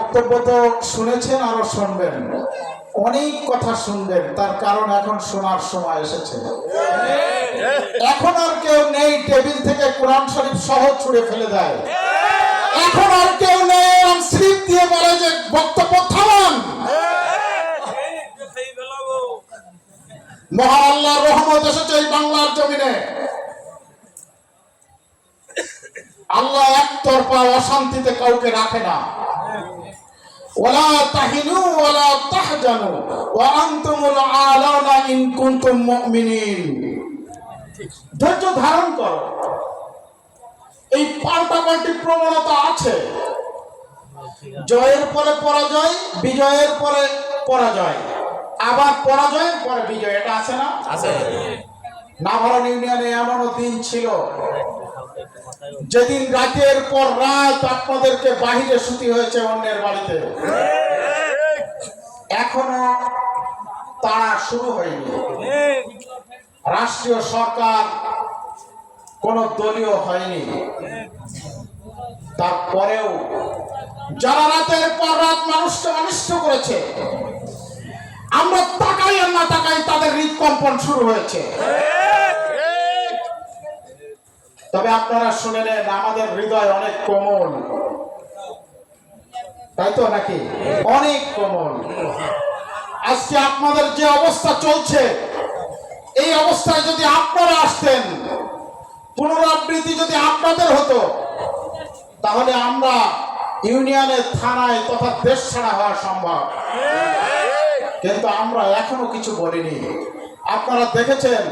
বক্তব্য তো শুনেছেন, আরো শুনবেন, অনেক কথা শুনবেন। তার কারণ এখন শোনার সময় এসেছে। এখন আর কেউ নেই টেবিল থেকে কোরআন শরীফ সহ ছুঁড়ে ফেলে দেয়। এখন আর কেউ নেই স্লিপ দিয়ে বলে যে বক্তব্য থামান। মহান আল্লাহর রহমত এসেছে এই বাংলার জমিনে। আল্লাহ একতরফা অশান্তিতে কাউকে রাখে না। ওয়ালা তাহিনু ওয়ালা তাহজানু ওয়া আনতুমুল আলাউনা ইন কুনতুম মুমিনিন। ধৈর্য ধারণ করো। এই পাল্টাপাল্টি প্রবণতা আছে। জয়ের পরে পরাজয়, বিজয়ের পরে পরাজয়, আবার পরাজয়ের পরে বিজয়, এটা আছে না? আছে। নাভারণ ইউনিয়নে এমনও দিন ছিল যেদিন রাতের পর রাত আপনাদেরকে বাহিরে শুতে হয়েছে অন্যের বাড়িতে। এখনো তাড়া শুরু হয়নি। রাষ্ট্রীয় সরকার কোন দলীয় হয়নি। তারপরেও যারা রাতের পর রাত মানুষকে অনিষ্ট করেছে, আমরা তাকাই আর না তাকাই তাদের হৃদকম্পন শুরু হয়েছে। তবে আপনারা শুনে নেন, আমাদের হৃদয় অনেক কোমল, তাই তো নাকি? অনেক কোমল। আজকে আপনাদের যে অবস্থা চলছে, এই অবস্থায় যদি আপনারা আসতেন, পুনরাবৃত্তি যদি আপনাদের হতো, তাহলে আমরা ইউনিয়নের থানায় তথা দেশ ছাড়া হওয়া সম্ভব। কিন্তু আমরা এখনো কিছু বলিনি। আপনারা দেখেছেন